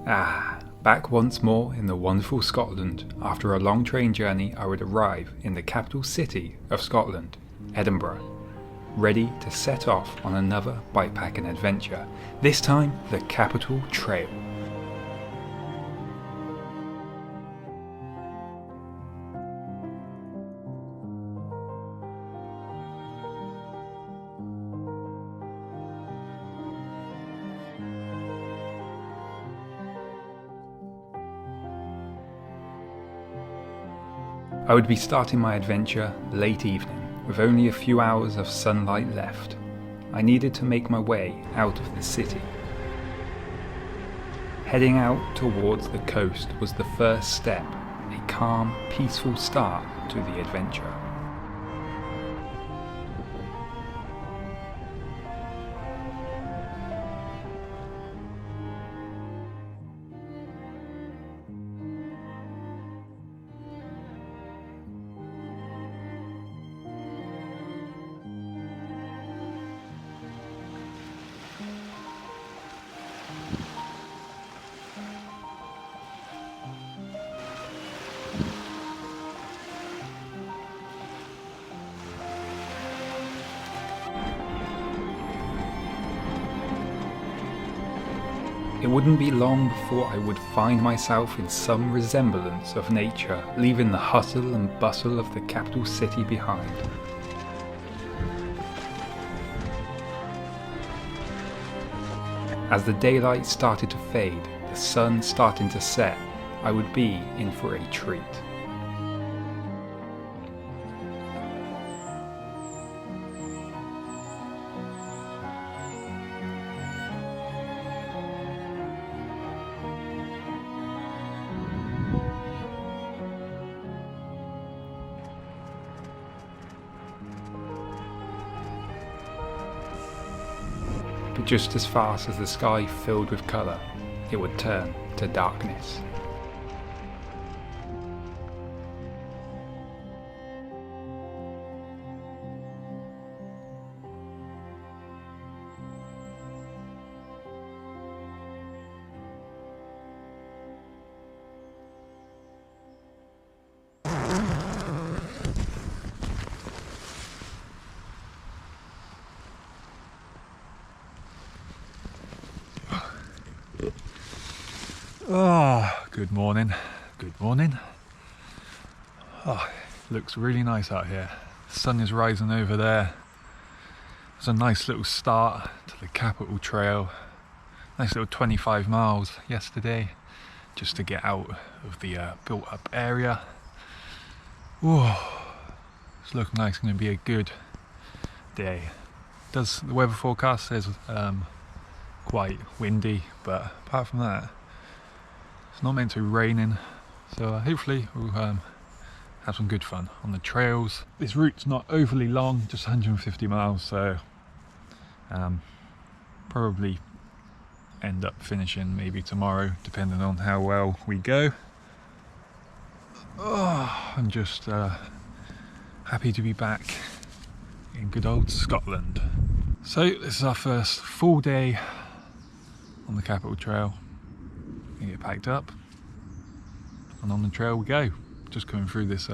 Back once more in the wonderful Scotland. After a long train journey, I would arrive in the capital city of Scotland, Edinburgh, ready to set off on another bikepacking adventure, this time the Capital Trail. I would be starting my adventure late evening, with only a few hours of sunlight left. I needed to make my way out of the city. Heading out towards the coast was the first step, a calm, peaceful start to the adventure. It wouldn't be long before I would find myself in some resemblance of nature, leaving the hustle and bustle of the capital city behind. As the daylight started to fade, the sun starting to set, I would be in for a treat. But just as fast as the sky filled with colour, it would turn to darkness. Good morning, good morning. Looks really nice out here. The sun is rising over there. It's a nice little start to the Capital Trail. Nice little 25 miles yesterday, just to get out of the built up area. It's looking like it's going to be a good day. The weather forecast says quite windy, but apart from that, it's not meant to be raining, so hopefully we'll have some good fun on the trails. This route's not overly long, just 150 miles, so probably end up finishing maybe tomorrow, depending on how well we go. I'm just happy to be back in good old Scotland. So this is our first full day on the Capital Trail. Get packed up and on the trail we go. Just coming through this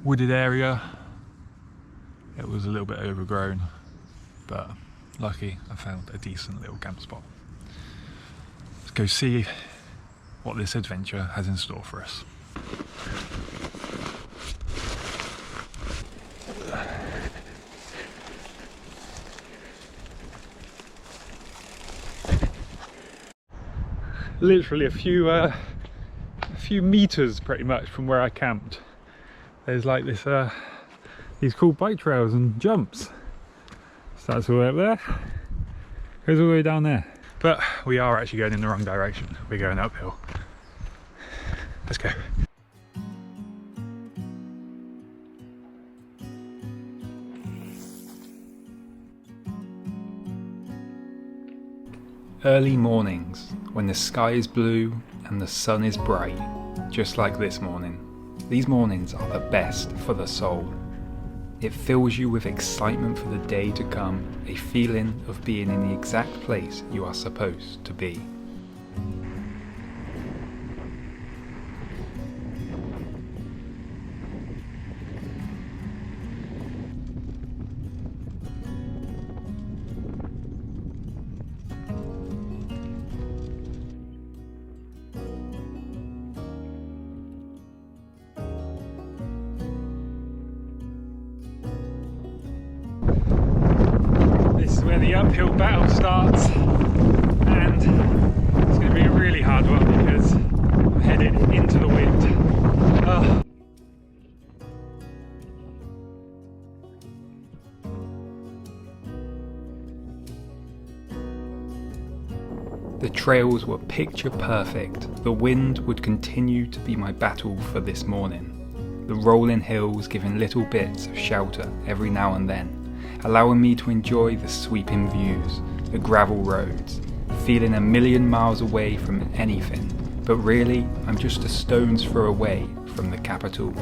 wooded area. It was a little bit overgrown, but lucky I found a decent little camp spot. Let's go see what this adventure has in store for us. Literally a few meters pretty much from where I camped, there's like this these cool bike trails and jumps. Starts all the way up there, goes all the way down there. But we are actually going in the wrong direction. We're going uphill. Let's go. Early mornings, when the sky is blue and the sun is bright, just like this morning. These mornings are the best for the soul. It fills you with excitement for the day to come, a feeling of being in the exact place you are supposed to be. the uphill battle starts, and it's going to be a really hard one because I'm headed into the wind. Oh. The trails were picture perfect. The wind would continue to be my battle for this morning. The rolling hills giving little bits of shelter every now and then, allowing me to enjoy the sweeping views, the gravel roads, feeling a million miles away from anything, but really I'm just a stone's throw away from the capital.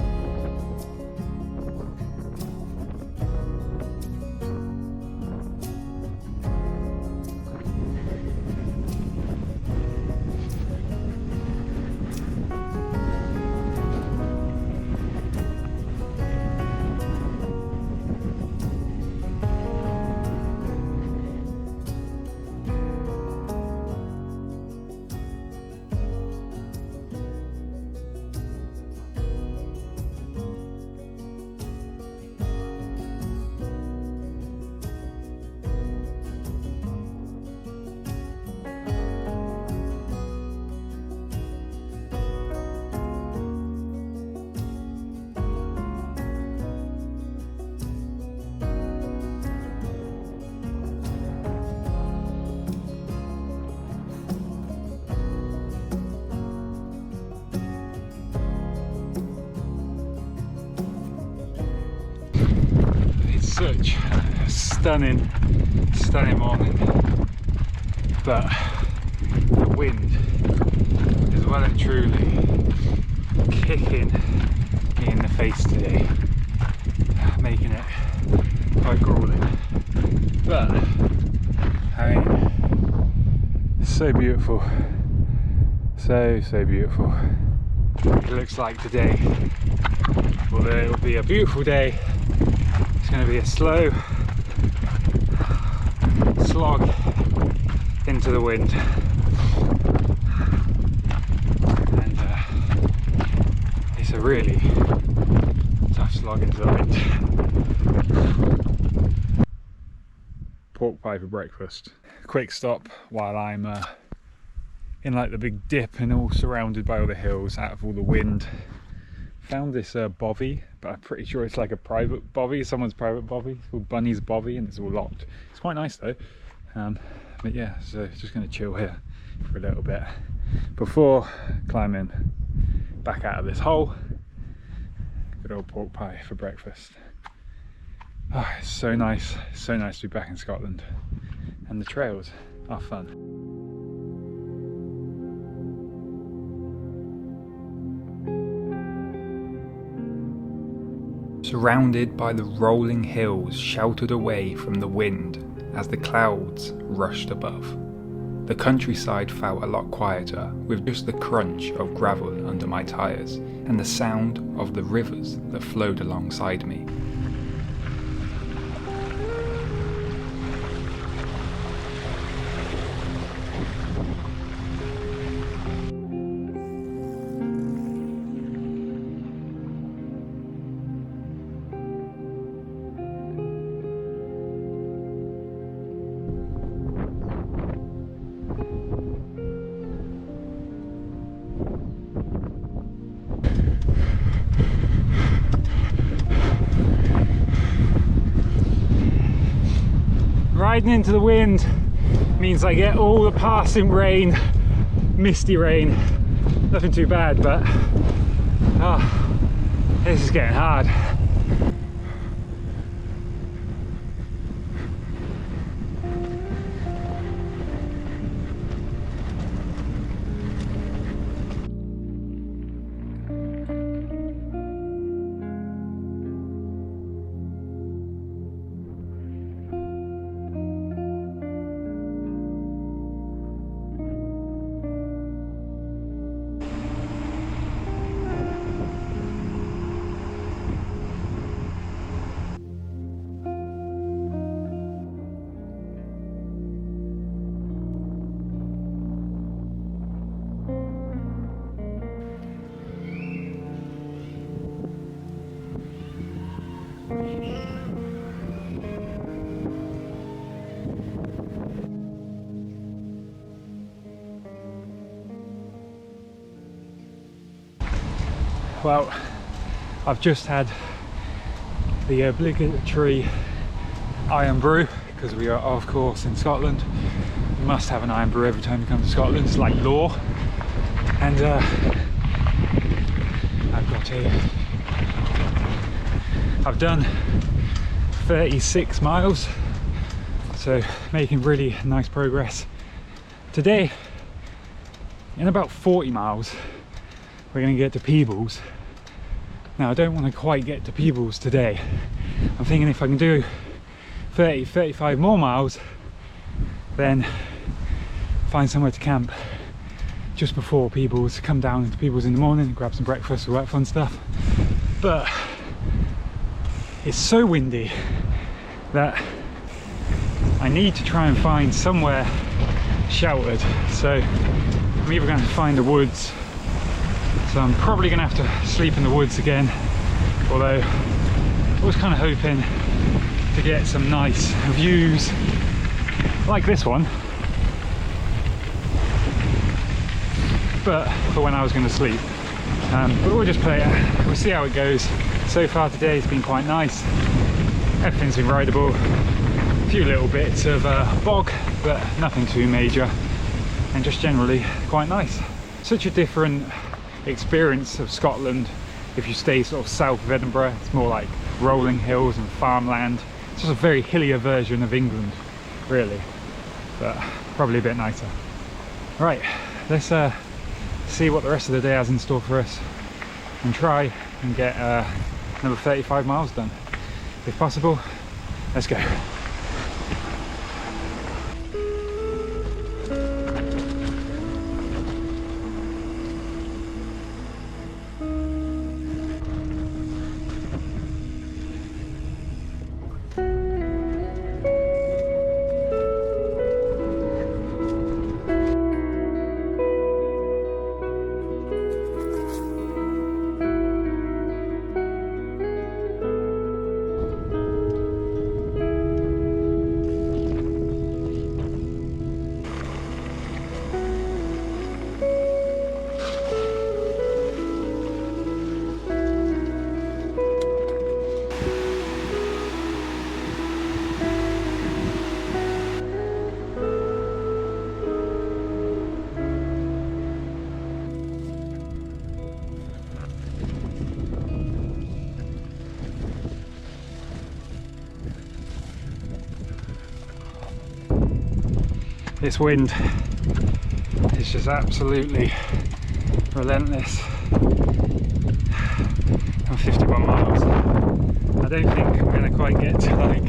Such a stunning morning, but the wind is well and truly kicking me in the face today, making it quite grueling. But I mean, so beautiful, so beautiful. It looks like today, although it will be a beautiful day, it's going to be a slow slog into the wind, and it's a really tough slog into the wind. Pork pie for breakfast. Quick stop while I'm in like the big dip and all surrounded by all the hills, out of all the wind. Found this bovvy, but I'm pretty sure it's like a private bovvy, someone's private bovvy. It's called Bunny's Bovvy and it's all locked. It's quite nice though. But yeah, so just going to chill here for a little bit before climbing back out of this hole. Good old pork pie for breakfast. Oh, it's so nice to be back in Scotland, and the trails are fun. Surrounded by the rolling hills sheltered away from the wind as the clouds rushed above. The countryside felt a lot quieter, with just the crunch of gravel under my tyres and the sound of the rivers that flowed alongside me. Riding into the wind means I get all the passing rain, misty rain. Nothing too bad, but this is getting hard. Well, I've just had the obligatory iron brew, because we are of course in Scotland. You must have an iron brew every time you come to Scotland, it's like law. And I've done 36 miles, so making really nice progress. Today, in about 40 miles, we're going to get to Peebles. Now I don't want to quite get to Peebles today. I'm thinking if I can do 35 more miles, then find somewhere to camp just before Peebles, come down into Peebles in the morning, grab some breakfast, all that fun stuff. But it's so windy that I need to try and find somewhere sheltered. So I'm either going to find the woods, so I'm probably going to have to sleep in the woods again, although I was kind of hoping to get some nice views like this one, but for when I was going to sleep. But we'll just play it, we'll see how it goes. So far today it's been quite nice, everything's been rideable, a few little bits of bog, but nothing too major, and just generally quite nice. Such a different experience of Scotland if you stay sort of south of Edinburgh. It's more like rolling hills and farmland. It's just a very hillier version of England, really, but probably a bit nicer. Right, let's see what the rest of the day has in store for us and try and get another 35 miles done. If possible, let's go. This wind is just absolutely relentless. I'm 51 miles. I don't think I'm going to quite get to like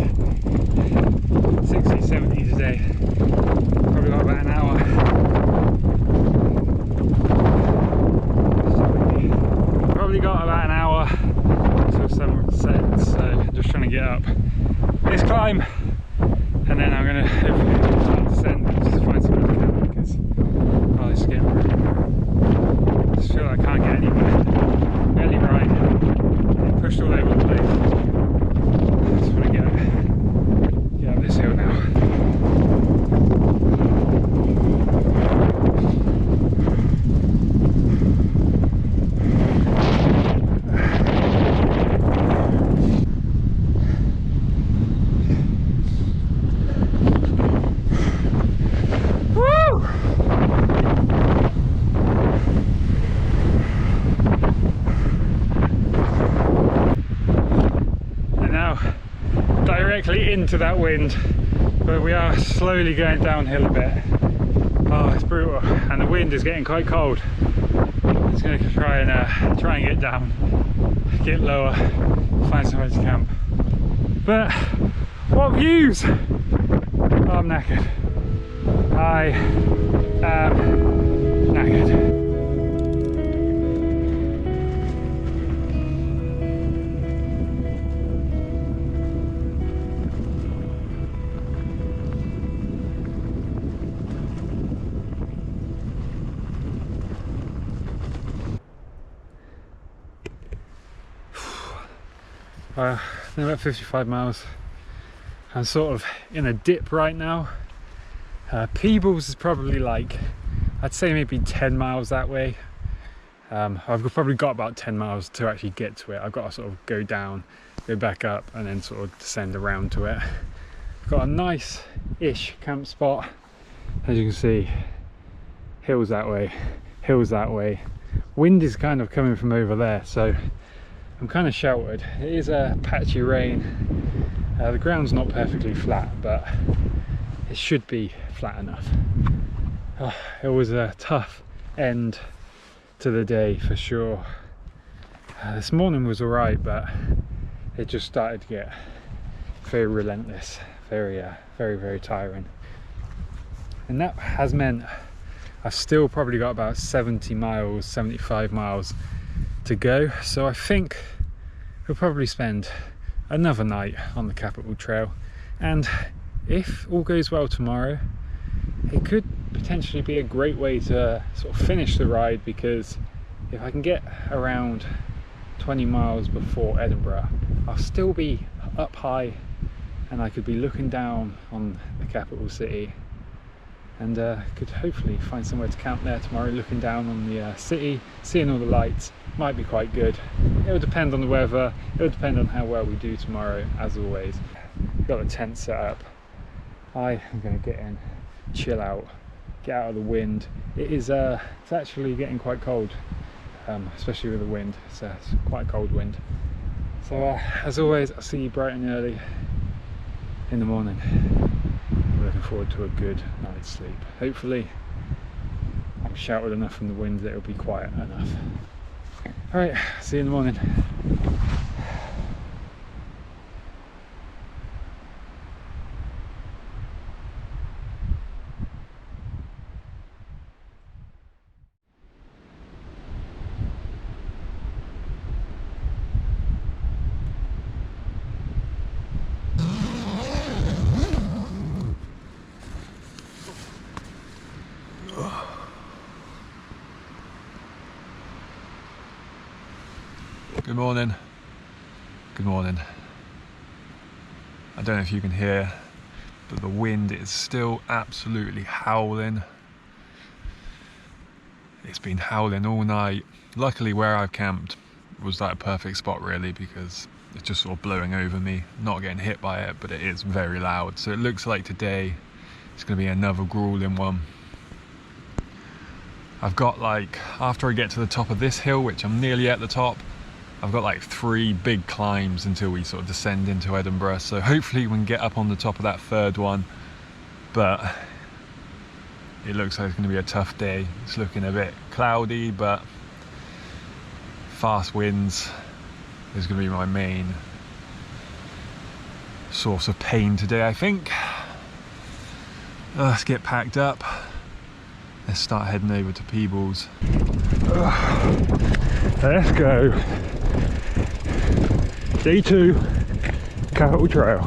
60, 70 today. Probably got about an hour. Probably got about an hour until sunset, so I'm just trying to get up this climb, and then I'm going to hopefully start to descend and just find somewhere to camp, because oh, this is getting rude. I just feel like I can't get anywhere. Barely ride, getting pushed all over the place. I just want to get up this hill now. Directly into that wind, but we are slowly going downhill a bit. Oh, it's brutal, and the wind is getting quite cold. I'm just going to try and get down, get lower, find somewhere to camp. But what views! Oh, I'm knackered. I am knackered. Been about 55 miles. I'm sort of in a dip right now. Peebles is probably like, I'd say maybe 10 miles that way. I've probably got about 10 miles to actually get to it. I've got to sort of go down, go back up, and then sort of descend around to it. I've got a nice-ish camp spot. As you can see, hills that way, hills that way. Wind is kind of coming from over there, so I'm kind of sheltered. It is a patchy rain. The ground's not perfectly flat, but it should be flat enough. Oh, it was a tough end to the day for sure. This morning was alright, but it just started to get very relentless, very very tiring. And that has meant I've still probably got about 70 miles, 75 miles to go. So I think we'll probably spend another night on the Capital Trail. And if all goes well tomorrow, it could potentially be a great way to sort of finish the ride, because if I can get around 20 miles before Edinburgh, I'll still be up high and I could be looking down on the capital city, and could hopefully find somewhere to camp there tomorrow, looking down on the city, seeing all the lights. Might be quite good. It will depend on the weather, it will depend on how well we do tomorrow, as always. Got the tent set up. I am going to get in, chill out, get out of the wind. It's actually getting quite cold, especially with the wind. It's quite a cold wind. So as always, I'll see you bright and early in the morning. I'm looking forward to a good night's sleep. Hopefully I'm sheltered enough from the wind that it'll be quiet enough. Alright, see you in the morning. Good morning. Good morning. I don't know if you can hear, but the wind is still absolutely howling. It's been howling all night. Luckily where I've camped was like a perfect spot really, because it's just sort of blowing over me, not getting hit by it, but it is very loud. So it looks like today it's going to be another grueling one. I've got like, after I get to the top of this hill, which I'm nearly at the top, I've got like 3 big climbs until we sort of descend into Edinburgh. So hopefully we can get up on the top of that 3rd one, but it looks like it's going to be a tough day. It's looking a bit cloudy, but fast winds is going to be my main source of pain today, I think. Let's get packed up. Let's start heading over to Peebles. Let's go. Day 2, Capital Trail.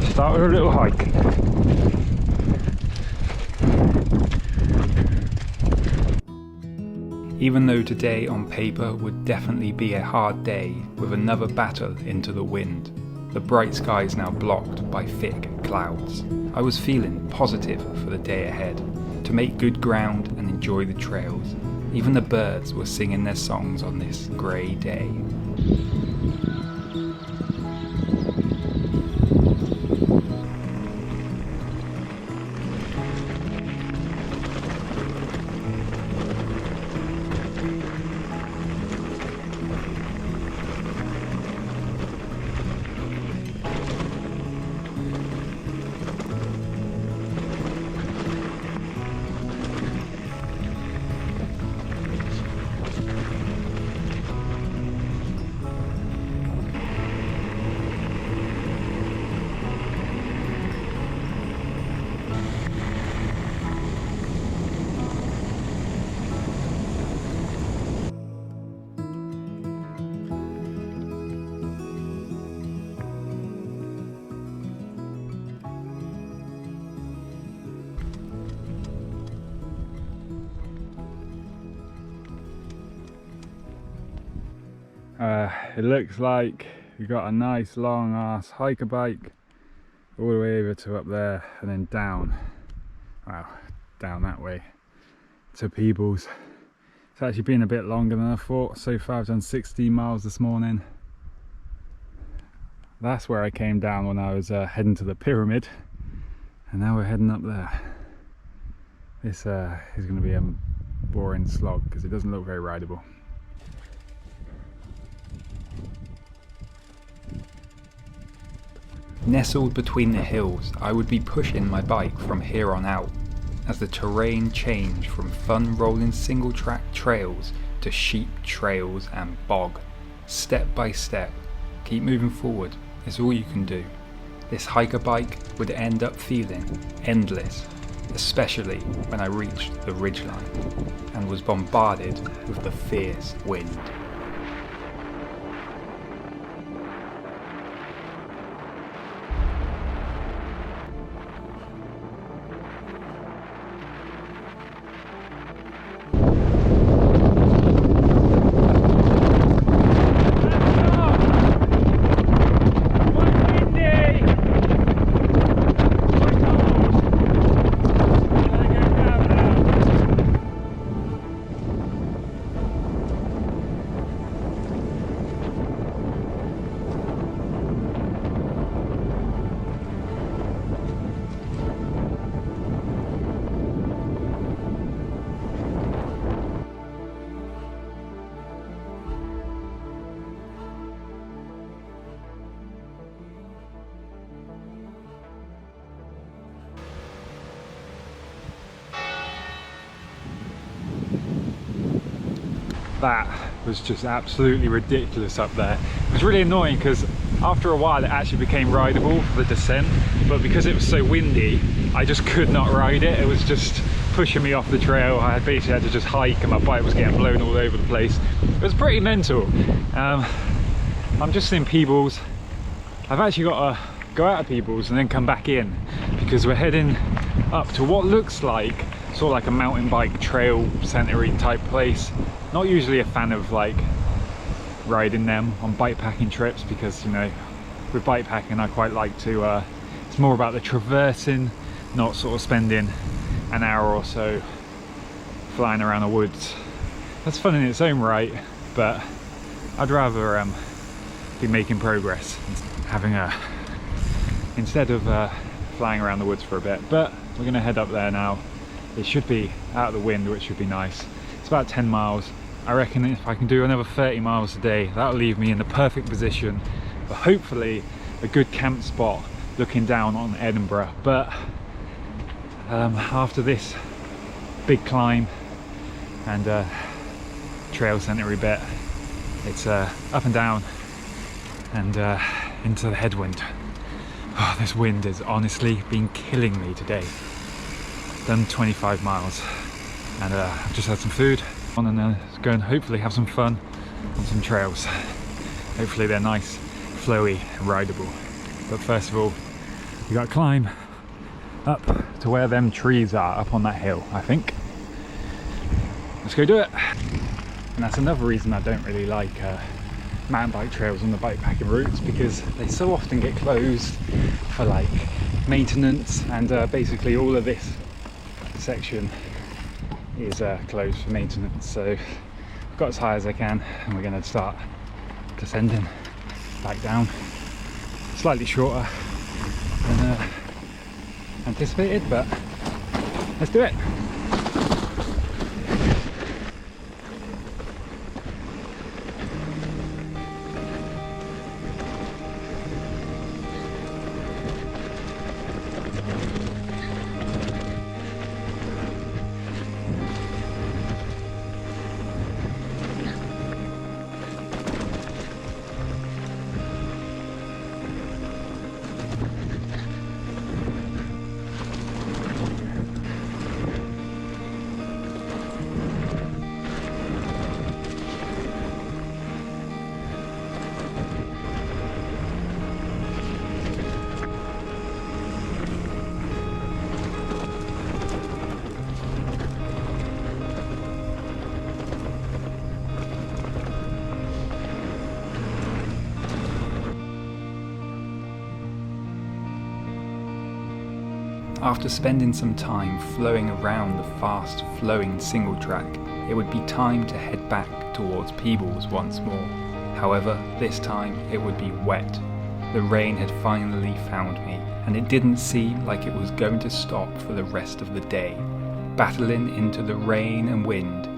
Start with a little hike. Even though today on paper would definitely be a hard day with another battle into the wind, the bright sky is now blocked by thick clouds. I was feeling positive for the day ahead, to make good ground and enjoy the trails. Even the birds were singing their songs on this grey day. It looks like we got a nice long ass hiker bike all the way over to up there, and then down, well, down that way to Peebles. It's It's actually been a bit longer than I thought. So far I've done 16 miles this morning. That's where I came down when I was heading to the pyramid, and now we're heading up there. This is going to be a boring slog because it doesn't look very rideable. Nestled between the hills, I would be pushing my bike from here on out, as the terrain changed from fun rolling single track trails to sheep trails and bog. Step by step, keep moving forward is all you can do. This hiker bike would end up feeling endless, especially when I reached the ridgeline and was bombarded with the fierce wind. That was just absolutely ridiculous up there. It was really annoying because after a while it actually became rideable for the descent, but because it was so windy I just could not ride it. It was just pushing me off the trail. I basically had to just hike and my bike was getting blown all over the place. It was pretty mental. I'm just in Peebles. I've actually got to go out of Peebles and then come back in because we're heading up to what looks like sort of like a mountain bike trail centering type place. Not usually a fan of like riding them on bikepacking trips because, you know, with bikepacking I quite like to it's more about the traversing, not sort of spending an hour or so flying around the woods. That's fun in its own right, but I'd rather be making progress having instead of flying around the woods for a bit. But we're gonna head up there now. It should be out of the wind, which should be nice. It's about 10 miles. I reckon if I can do another 30 miles a day, that'll leave me in the perfect position for hopefully a good camp spot looking down on Edinburgh. But after this big climb and trail centery bit, it's up and down and into the headwind. Oh, this wind has honestly been killing me today. Done 25 miles and I've just had some food and then go and hopefully have some fun on some trails. Hopefully they're nice, flowy and rideable. But first of all, you got to climb up to where them trees are up on that hill, I think. Let's go do it. And that's another reason I don't really like mountain bike trails on the bikepacking routes, because they so often get closed for like maintenance, and basically all of this section is closed for maintenance. So I've got as high as I can and we're going to start descending back down. Slightly shorter than anticipated, but let's do it. After spending some time flowing around the fast flowing single track, it would be time to head back towards Peebles once more. However, this time it would be wet. The rain had finally found me, and it didn't seem like it was going to stop for the rest of the day. Battling into the rain and wind,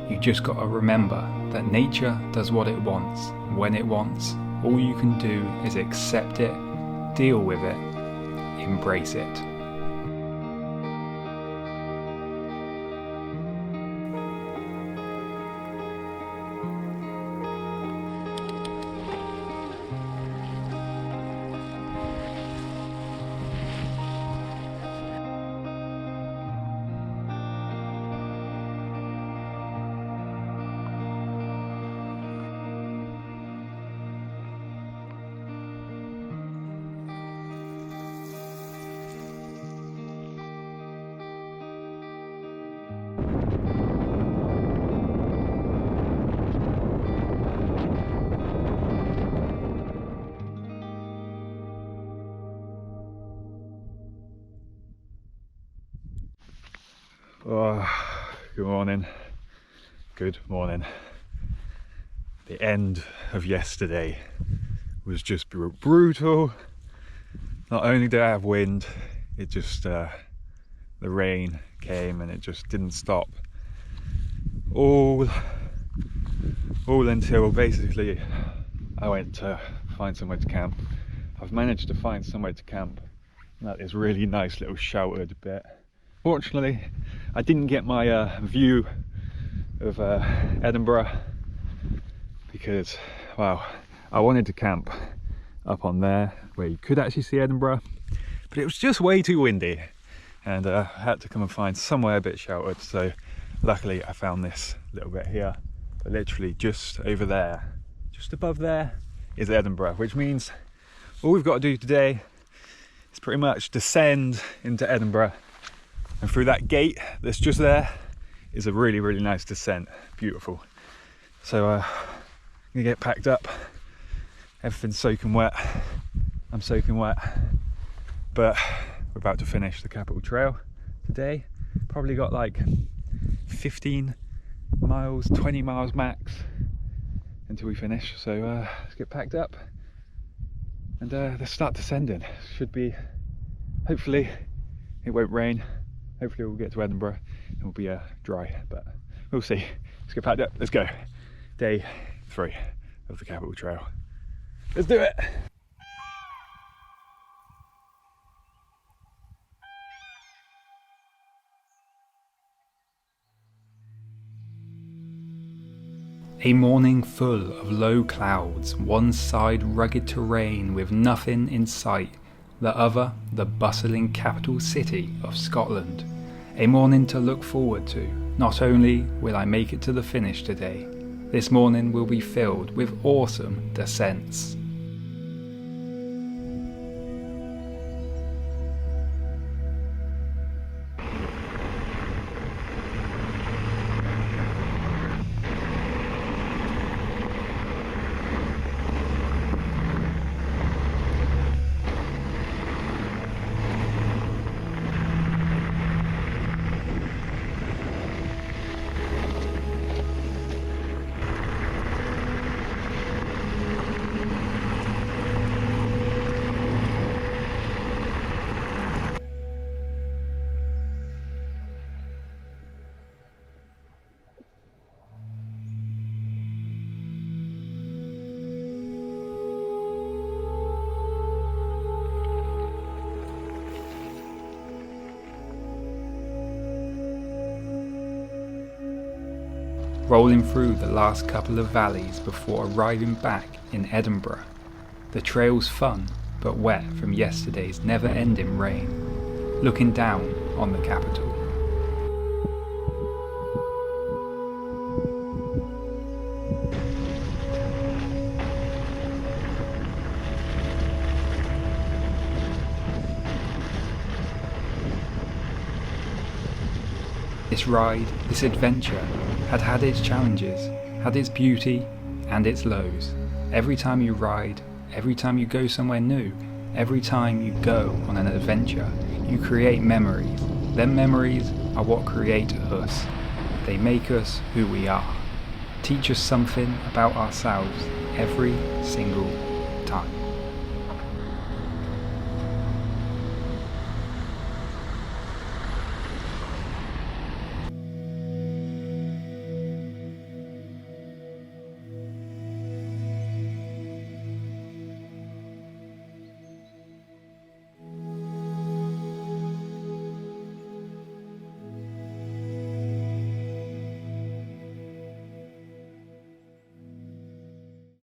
you just gotta remember that nature does what it wants, when it wants. All you can do is accept it, deal with it, embrace it. Oh, good morning. Good morning. The end of yesterday was just brutal. Not only did I have wind, it just the rain came and it just didn't stop. All until basically I went to find somewhere to camp. I've managed to find somewhere to camp. That is really nice little sheltered bit. Fortunately, I didn't get my view of Edinburgh because, well, I wanted to camp up on there where you could actually see Edinburgh, but it was just way too windy, and I had to come and find somewhere a bit sheltered. So luckily I found this little bit here, but literally just over there, just above there, is Edinburgh, which means all we've got to do today is pretty much descend into Edinburgh. And through that gate that's just there is a really, really nice descent. Beautiful. So I'm gonna get packed up. Everything's soaking wet. I'm soaking wet. But we're about to finish the Capital Trail today. Probably got like 15 miles, 20 miles max until we finish. So let's get packed up and let's start descending. Should be, hopefully it won't rain. Hopefully we'll get to Edinburgh and we'll be dry, but we'll see. Let's get packed up, let's go. Day 3 of the Capital Trail. Let's do it. A morning full of low clouds, one side rugged terrain with nothing in sight, the other the bustling capital city of Scotland. A morning to look forward to. Not only will I make it to the finish today, this morning will be filled with awesome descents. Rolling through the last couple of valleys before arriving back in Edinburgh. The trail's fun, but wet from yesterday's never-ending rain. Looking down on the capital. This ride, this adventure, had its challenges, had its beauty and its lows. Every time you ride, every time you go somewhere new, every time you go on an adventure, you create memories. Them memories are what create us. They make us who we are, teach us something about ourselves every single time.